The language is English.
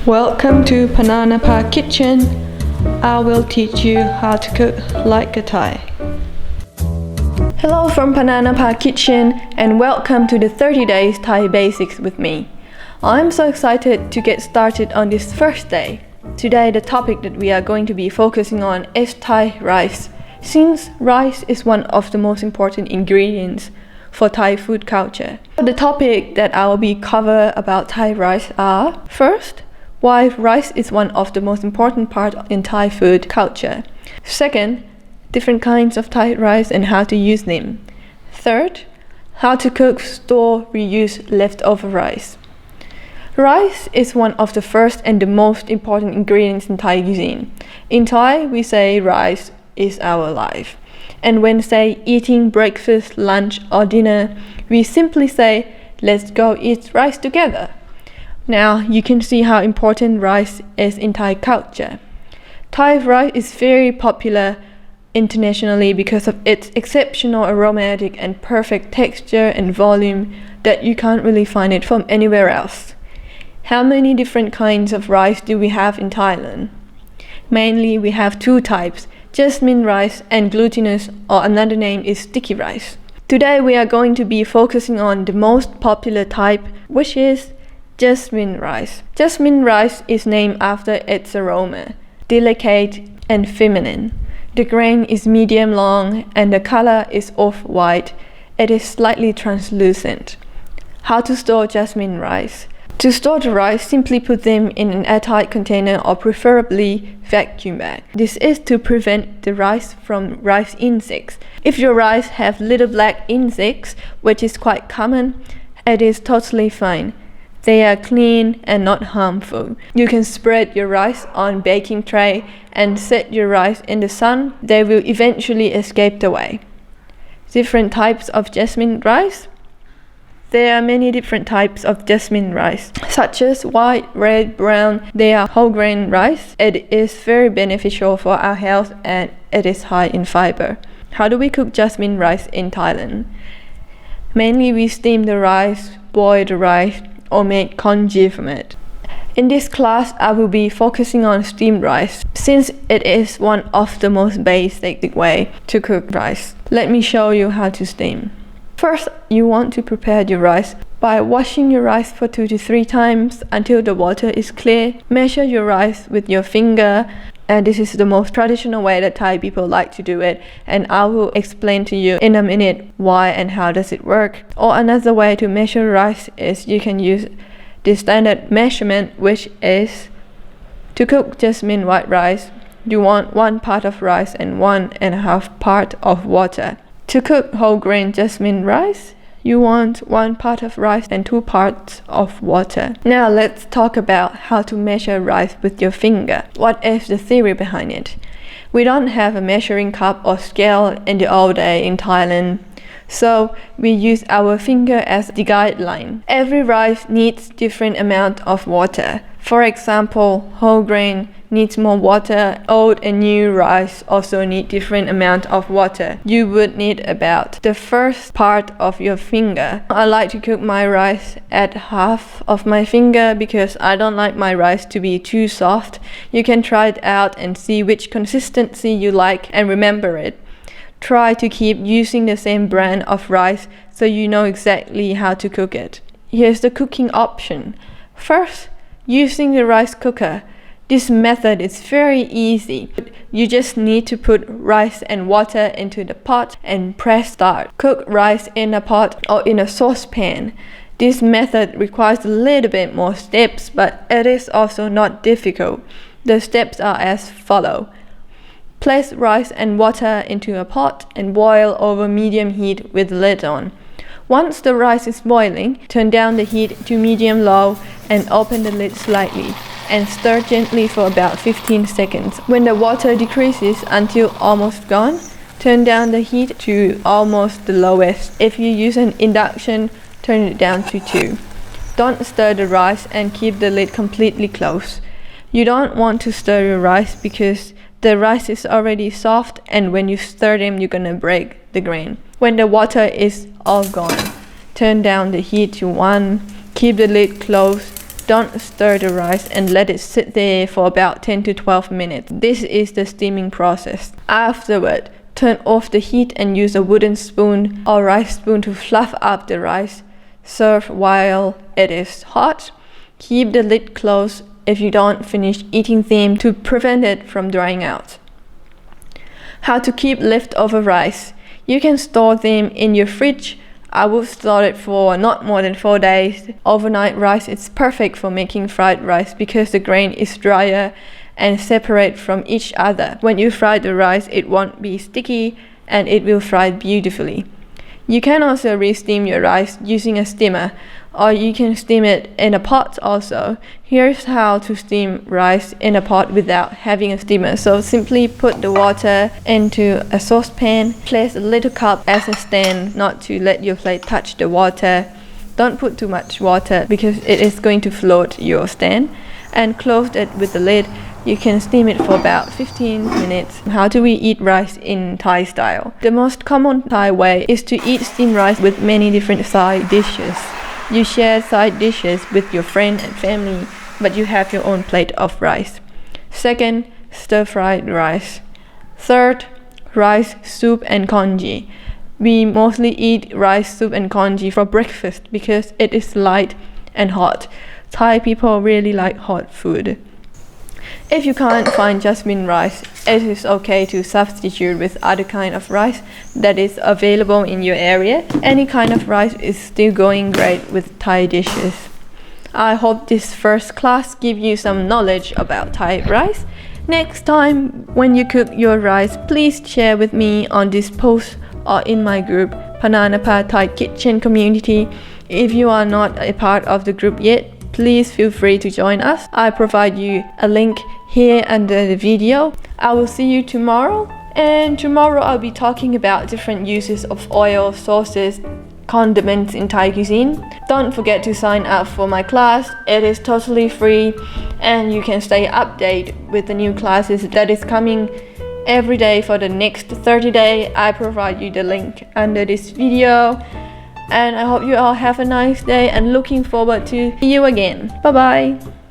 Welcome to Pana Napa kitchen. I will teach you how to cook like a Thai. Hello from Pana Napa kitchen and welcome to the 30 days Thai basics with me. I'm so excited to get started on this first day. Today the topic that we are going to be focusing on is Thai rice. Since rice is one of the most important ingredients for Thai food culture. The topic that I will be cover about Thai rice are: first, why rice is one of the most important part in Thai food culture. Second, different kinds of Thai rice and how to use them. Third, how to cook, store, reuse leftover rice. Rice is one of the first and the most important ingredients in Thai cuisine. In Thai, we say rice is our life. And when say eating breakfast, lunch or dinner, we simply say, let's go eat rice together. Now you can see how important rice is in Thai culture. Thai rice is very popular internationally because of its exceptional aromatic and perfect texture and volume that you can't really find it from anywhere else. How many different kinds of rice do we have in Thailand? Mainly we have two types, jasmine rice and glutinous, or another name is sticky rice. Today we are going to be focusing on the most popular type, which is jasmine rice. Jasmine rice is named after its aroma, delicate and feminine. The grain is medium long and the color is off-white. It is slightly translucent. How to store jasmine rice? To store the rice, simply put them in an airtight container or preferably vacuum bag. This is to prevent the rice from rice insects. If your rice have little black insects, which is quite common, it is totally fine. They are clean and not harmful. You can spread your rice on baking tray and set your rice in the sun. They will eventually escape away. Different types of jasmine rice. There are many different types of jasmine rice, such as white, red, brown. They are whole grain rice. It is very beneficial for our health and it is high in fiber. How do we cook jasmine rice in Thailand? Mainly we steam the rice, boil the rice, or make congee from it. In this class, I will be focusing on steamed rice, since it is one of the most basic way to cook rice. Let me show you how to steam. First, you want to prepare your rice by washing your rice for 2 to 3 times until the water is clear. Measure your rice with your finger, and this is the most traditional way that Thai people like to do it, and I will explain to you in a minute why and how does it work. Or another way to measure rice is you can use the standard measurement, which is to cook jasmine white rice, you want 1 part of rice and 1.5 part of water. To cook whole grain jasmine rice, you want 1 part of rice and 2 parts of water. Now let's talk about how to measure rice with your finger. What is the theory behind it? We don't have a measuring cup or scale in the old day in Thailand, so we use our finger as the guideline. Every rice needs different amount of water. For example, whole grain needs more water. Old and new rice also need different amount of water. You would need about the first part of your finger. I like to cook my rice at half of my finger because I don't like my rice to be too soft. You can try it out and see which consistency you like and remember it. Try to keep using the same brand of rice so you know exactly how to cook it. Here's the cooking option. First, using the rice cooker. This method is very easy. You just need to put rice and water into the pot and press start. Cook rice in a pot or in a saucepan. This method requires a little bit more steps, but it is also not difficult. The steps are as follow. Place rice and water into a pot and boil over medium heat with the lid on. Once the rice is boiling, turn down the heat to medium-low and open the lid slightly and stir gently for about 15 seconds. When the water decreases until almost gone, turn down the heat to almost the lowest. If you use an induction, turn it down to 2. Don't stir the rice and keep the lid completely closed. You don't want to stir your rice because the rice is already soft and when you stir them, you're gonna break the grain. When the water is all gone, turn down the heat to 1, keep the lid closed, Don't stir the rice and let it sit there for about 10 to 12 minutes. This is the steaming process. Afterward, turn off the heat and use a wooden spoon or rice spoon to fluff up the rice. Serve while it is hot. Keep the lid closed if you don't finish eating them to prevent it from drying out. How to keep leftover rice. You can store them in your fridge. I would store it for not more than 4 days. Overnight rice is perfect for making fried rice because the grain is drier and separate from each other. When you fry the rice, it won't be sticky and it will fry beautifully. You can also re-steam your rice using a steamer, or you can steam it in a pot also. Here's how to steam rice in a pot without having a steamer. So simply put the water into a saucepan, place a little cup as a stand not to let your plate touch the water. Don't put too much water because it is going to float your stand, and close it with the lid. You can steam it for about 15 minutes. How do we eat rice in Thai style? The most common Thai way is to eat steamed rice with many different side dishes. You share side dishes with your friend and family, but you have your own plate of rice. Second, stir-fried rice. Third, rice, soup and congee. We mostly eat rice, soup and congee for breakfast because it is light and hot. Thai people really like hot food. If you can't find jasmine rice, it is okay to substitute with other kind of rice that is available in your area. Any kind of rice is still going great with Thai dishes. I hope this first class gives you some knowledge about Thai rice. Next time when you cook your rice, please share with me on this post or in my group, Pana Napa Thai Kitchen Community. If you are not a part of the group yet, please feel free to join us. I provide you a link here under the video. I will see you tomorrow, and tomorrow I'll be talking about different uses of oil, sauces, condiments in Thai cuisine. Don't forget to sign up for my class. It is totally free and you can stay updated with the new classes that is coming every day for the next 30 days. I provide you the link under this video. And I hope you all have a nice day and looking forward to see you again. Bye bye.